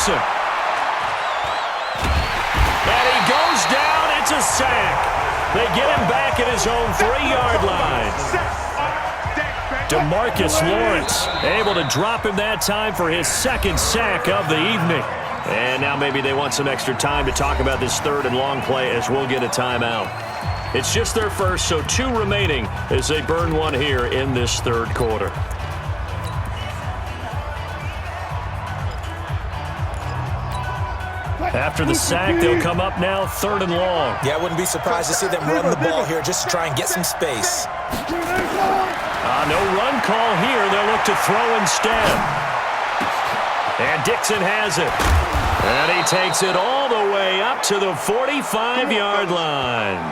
Wilson. And he goes down. It's a sack. They get him back at his own 3-yard line. DeMarcus Lawrence able to drop him that time for his second sack of the evening. And now maybe they want some extra time to talk about this 3rd and long play as we'll get a timeout. It's just their first, so 2 remaining as they burn one here in this 3rd quarter. After the sack, they'll come up now 3rd and long. Yeah, I wouldn't be surprised to see them run the ball here just to try and get some space. No run call here. They'll look to throw instead. And Dixon has it. And he takes it all the way up to the 45-yard line.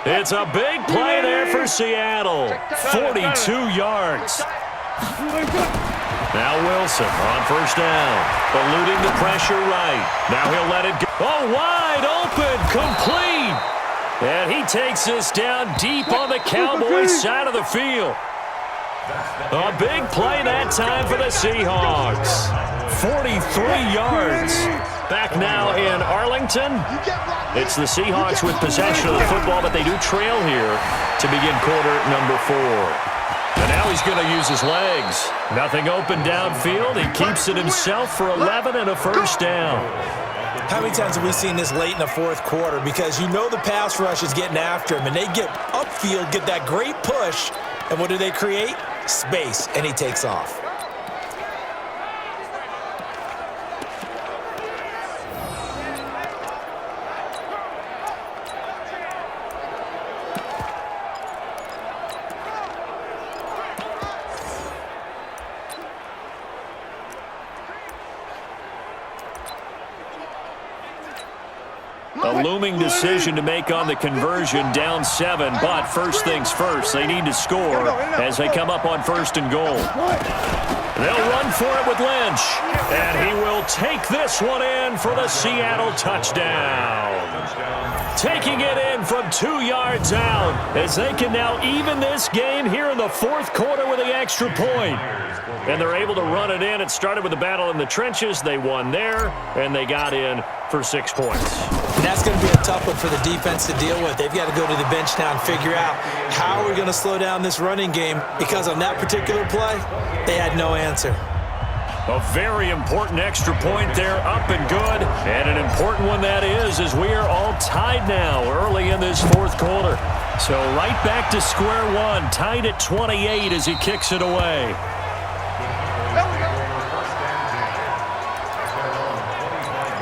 It's a big play there for Seattle. 42 yards. Now Wilson on first down. Eluding the pressure right. Now he'll let it go. Oh, wide open. Complete. And he takes this down deep on the Cowboys side of the field. A big play that time for the Seahawks. 43 yards. Back now in Arlington. It's the Seahawks with possession of the football, but they do trail here to begin quarter number 4. And now he's going to use his legs. Nothing open downfield. He keeps it himself for 11 and a first down. How many times have we seen this late in the 4th quarter? Because you know the pass rush is getting after him, and they get upfield, get that great push, and what do they create? Space, and he takes off. A looming decision to make on the conversion, down 7, but first things first, they need to score as they come up on 1st and goal. They'll run for it with Lynch, and he will take this one in for the Seattle touchdown. Taking it in from 2 yards out as they can now even this game here in the 4th quarter with the extra point. And they're able to run it in. It started with a battle in the trenches. They won there, and they got in for 6 points. And that's going to be a tough one for the defense to deal with. They've got to go to the bench now and figure out how we're going to slow down this running game, because on that particular play, they had no answer. A very important extra point there, up and good. And an important one that is, as we are all tied now early in this 4th quarter. So right back to square one, tied at 28 as he kicks it away.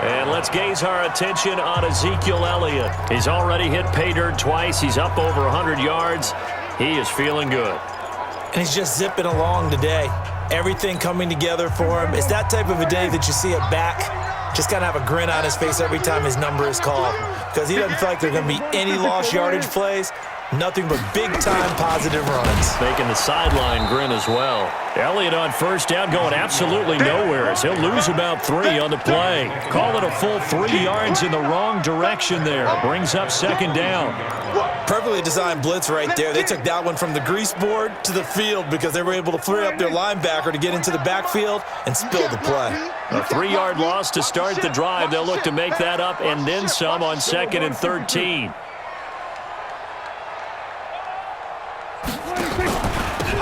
And let's gaze our attention on Ezekiel Elliott. He's already hit pay dirt twice. He's up over 100 yards. He is feeling good. And he's just zipping along today. Everything coming together for him. It's that type of a day that you see a back just kind of have a grin on his face every time his number is called, because he doesn't feel like there are going to be any lost yardage plays. Nothing but big-time positive runs. Making the sideline grin as well. Elliott on first down going absolutely nowhere as he'll lose about 3 on the play. Call it a full 3 yards in the wrong direction there. Brings up 2nd down. Perfectly designed blitz right there. They took that one from the grease board to the field because they were able to free up their linebacker to get into the backfield and spill the play. A 3-yard loss to start the drive. They'll look to make that up and then some on 2nd and 13.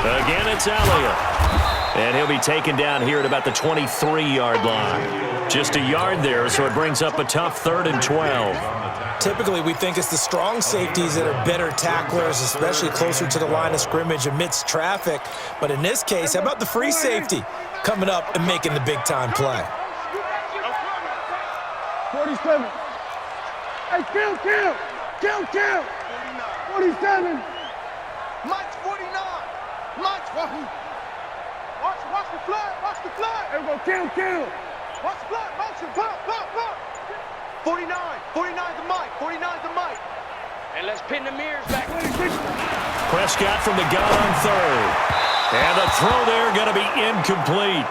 Again, it's Elliott. And he'll be taken down here at about the 23-yard line. Just a yard there, so it brings up a tough 3rd and 12. Typically, we think it's the strong safeties that are better tacklers, especially closer to the line of scrimmage amidst traffic. But in this case, how about the free safety coming up and making the big-time play? 47. Hey, kill. 47. Mike's 49. Mike's 49. Watch the flag. Hey, go kill. Watch the flag. Motion. Pop. 49. 49 to Mike. 49 to Mike. And let's pin the mirrors back. Prescott from the gun on 3rd. And the throw there going to be incomplete.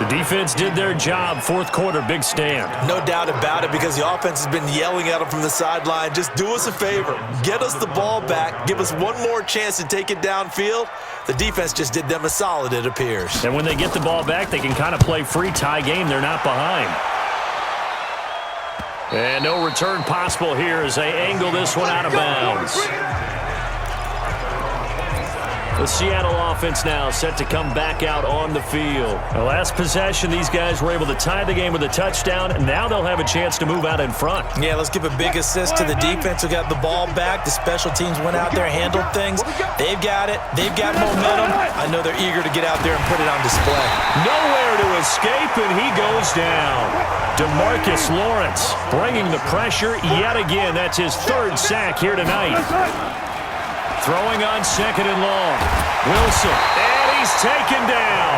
The defense did their job. Fourth quarter, big stand. No doubt about it, because the offense has been yelling at them from the sideline. Just do us a favor. Get us the ball back. Give us one more chance to take it downfield. The defense just did them a solid, it appears. And when they get the ball back, they can kind of play free tie game. They're not behind. And no return possible here as they angle this one out of bounds. The Seattle offense now set to come back out on the field. The last possession, these guys were able to tie the game with a touchdown, and now they'll have a chance to move out in front. Yeah, let's give a big assist to the defense who got the ball back. The special teams went out there, handled things. They've got it. They've got momentum. I know they're eager to get out there and put it on display. Nowhere to escape, and he goes down. DeMarcus Lawrence bringing the pressure yet again. That's his third sack here tonight. Throwing on second and long. Wilson, and he's taken down.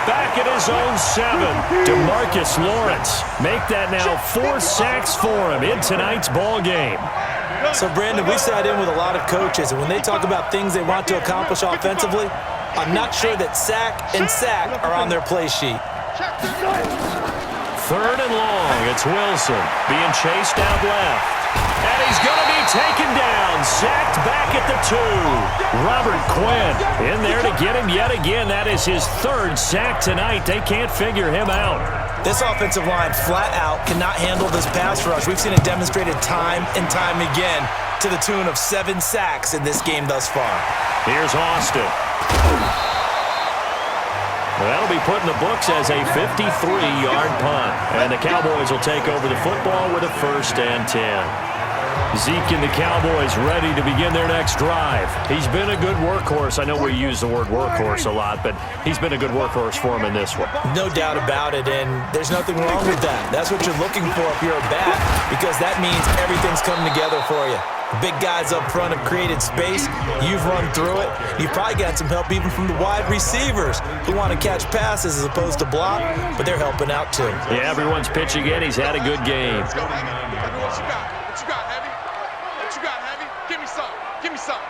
Back at his own 7. DeMarcus Lawrence. Make that now 4 sacks for him in tonight's ball game. So, Brandon, we sat in with a lot of coaches, and when they talk about things they want to accomplish offensively, I'm not sure that sack and sack are on their play sheet. Third and long. It's Wilson being chased out left. And he's going to be taken down. Sacked back at the 2. Robert Quinn in there to get him yet again. That is his third sack tonight. They can't figure him out. This offensive line flat out cannot handle this pass rush. We've seen it demonstrated time and time again to the tune of 7 sacks in this game thus far. Here's Austin. That'll be put in the books as a 53-yard punt. And the Cowboys will take over the football with a 1st and 10. Zeke and the Cowboys ready to begin their next drive. He's been a good workhorse. I know we use the word workhorse a lot, but he's been a good workhorse for him in this one. No doubt about it, and there's nothing wrong with that. That's what you're looking for if you're a back, because that means everything's coming together for you. Big guys up front have created space. You've run through it. You've probably got some help even from the wide receivers who want to catch passes as opposed to block, but they're helping out too. Yeah, everyone's pitching in. He's had a good game. What you got? What you got, Heavy? What you got, Heavy? Give me some. Give me some.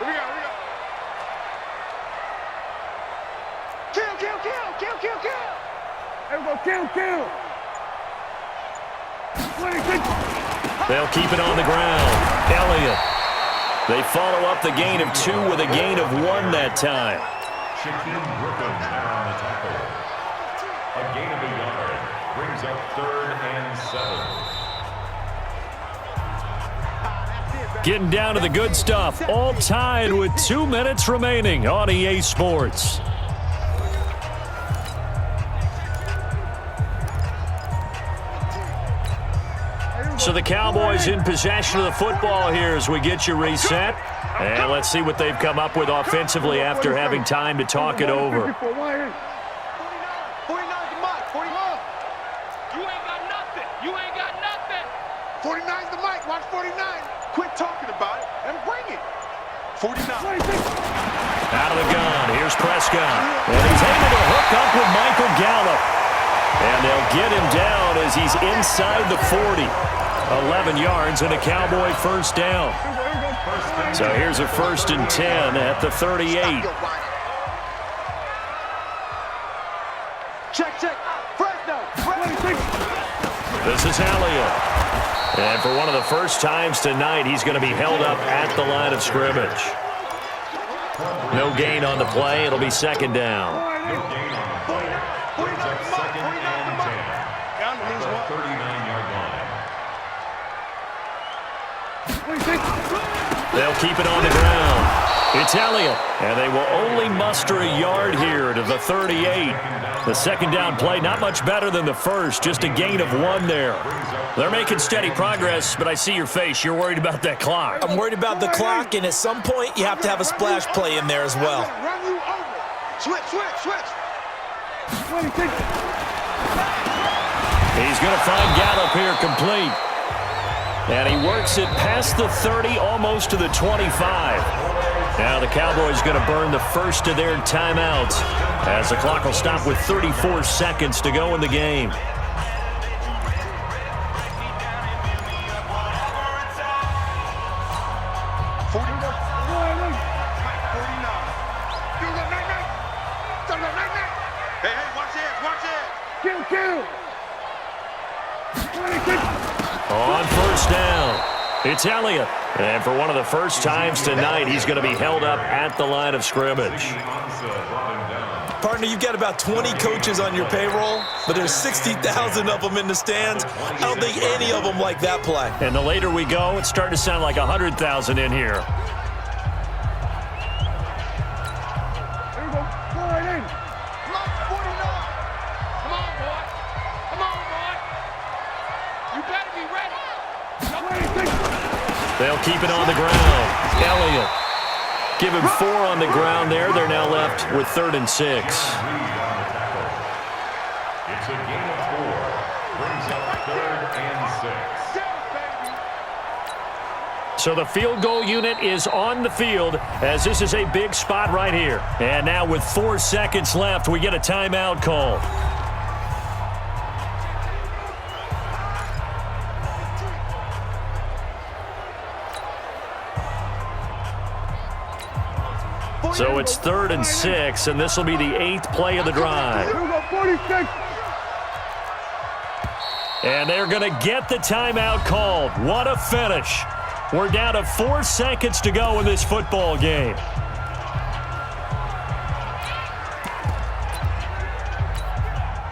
Here we go. Here we go. Kill, kill, kill, kill, kill, kill. Everybody kill, kill. 26. They'll keep it on the ground. Elliott. They follow up the gain of 2 with a gain of 1 that time. Shaquem Griffin on the tackle. A gain of a yard brings up 3rd and 7. Getting down to the good stuff. All tied with 2 minutes remaining on EA Sports. So the Cowboys in possession of the football here as we get you reset. And let's see what they've come up with offensively after having time to talk it over. 49 to Mike. 41. You ain't got nothing. You ain't got nothing. 49's the Mike. Watch 49. Quit talking about it and bring it. 49. Out of the gun. Here's Prescott. And he's able to hook up with Michael Gallup. And they'll get him down as he's inside the 40. 11 yards and a Cowboy 1st down. So here's a 1st and 10 at the 38. Check, check. Fresno. This is Elliott. And for one of the first times tonight, he's going to be held up at the line of scrimmage. No gain on the play. It'll be 2nd down. No gain on the play. Brings up 2nd and 10. At the 39-yard line. They'll keep it on the ground. It's Elliott, and they will only muster a yard here to the 38. The 2nd down play, not much better than the first, just a gain of 1 there. They're making steady progress, but I see your face. You're worried about that clock. I'm worried about the clock, and at some point, you have to have a splash play in there as well. Run you over. Switch, switch, switch. 26. He's going to find Gallup here complete. And he works it past the 30, almost to the 25. Now the Cowboys going to burn the first of their timeouts as the clock will stop with 34 seconds to go in the game. Hey, watch this, watch this. kill. 26. On first down, it's Elliott. And for one of the first times tonight, he's going to be held up at the line of scrimmage. Partner, you've got about 20 coaches on your payroll, but there's 60,000 of them in the stands. I don't think any of them like that play. And the later we go, it's starting to sound like 100,000 in here. Here we go. Slide in. Block 49. Come on, boy. Come on, boy. You better be ready. 26. They'll keep it on the ground. Elliott. Give him 4 on the ground there. They're now left with 3rd and 6. It's a gain of 4. Brings up 3rd and 6. So the field goal unit is on the field as this is a big spot right here. And now with 4 seconds left, we get a timeout call. So it's 3rd and 6, and this will be the 8th play of the drive. Here we go. 46. And they're going to get the timeout called. What a finish. We're down to 4 seconds to go in this football game.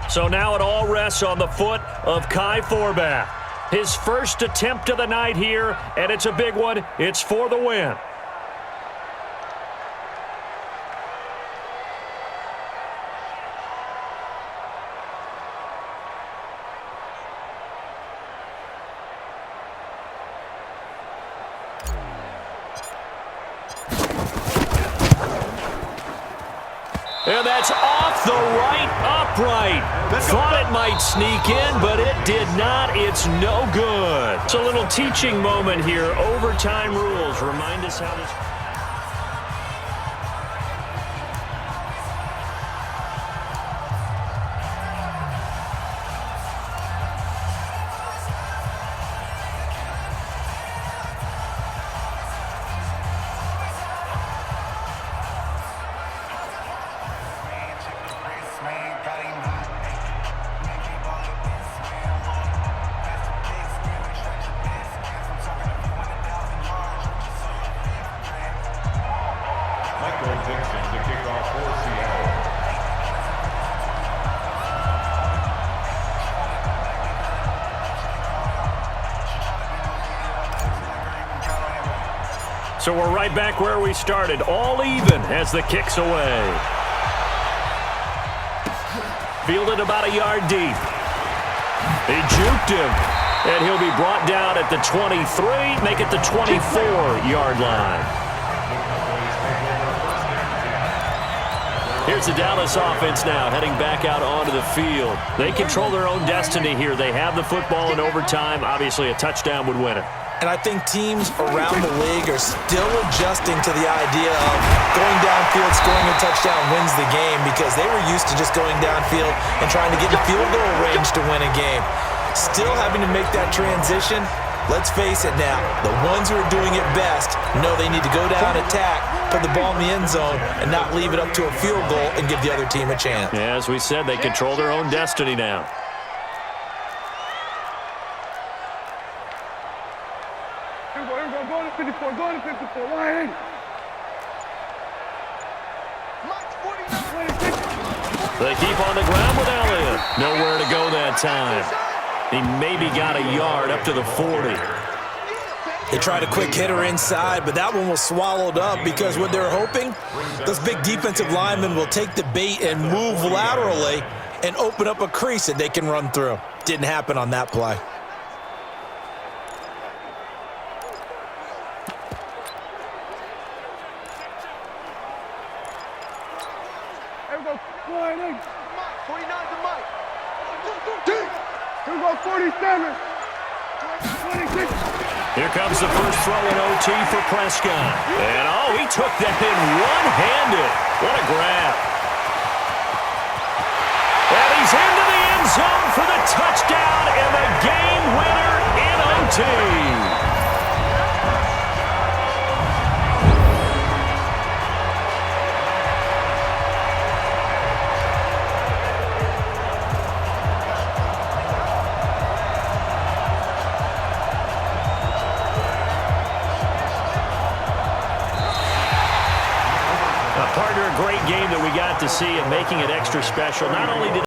So now it all rests on the foot of Kai Forbath. His first attempt of the night here, and it's a big one. It's for the win. And that's off the right upright. Thought it might sneak in, but it did not. It's no good. It's a little teaching moment here. Overtime rules remind us how this... So we're right back where we started, all even as the kick's away. Fielded about a yard deep. He juked him, and he'll be brought down at the 23, make it the 24-yard line. Here's the Dallas offense now, heading back out onto the field. They control their own destiny here. They have the football in overtime. Obviously, a touchdown would win it. And I think teams around the league are still adjusting to the idea of going downfield, scoring a touchdown wins the game, because they were used to just going downfield and trying to get in field goal range to win a game. Still having to make that transition. Let's face it now, the ones who are doing it best know they need to go down, attack, put the ball in the end zone, and not leave it up to a field goal and give the other team a chance. Yeah, as we said, they control their own destiny now. Go to 54, go to 54, line in. They keep on the ground with Elliott. Nowhere to go that time. He maybe got a yard up to the 40. They tried a quick hitter inside, but that one was swallowed up because what they're hoping, those big defensive linemen will take the bait and move laterally and open up a crease that they can run through. Didn't happen on that play. Here we go, line in. 49 to Mike. Here we go, 47. 26. Here comes the first throw in OT for Prescott. And, oh, he took that in one-handed. What a grab. And he's into the end zone for the touchdown and the game winner in OT. see and making it extra special. Not only did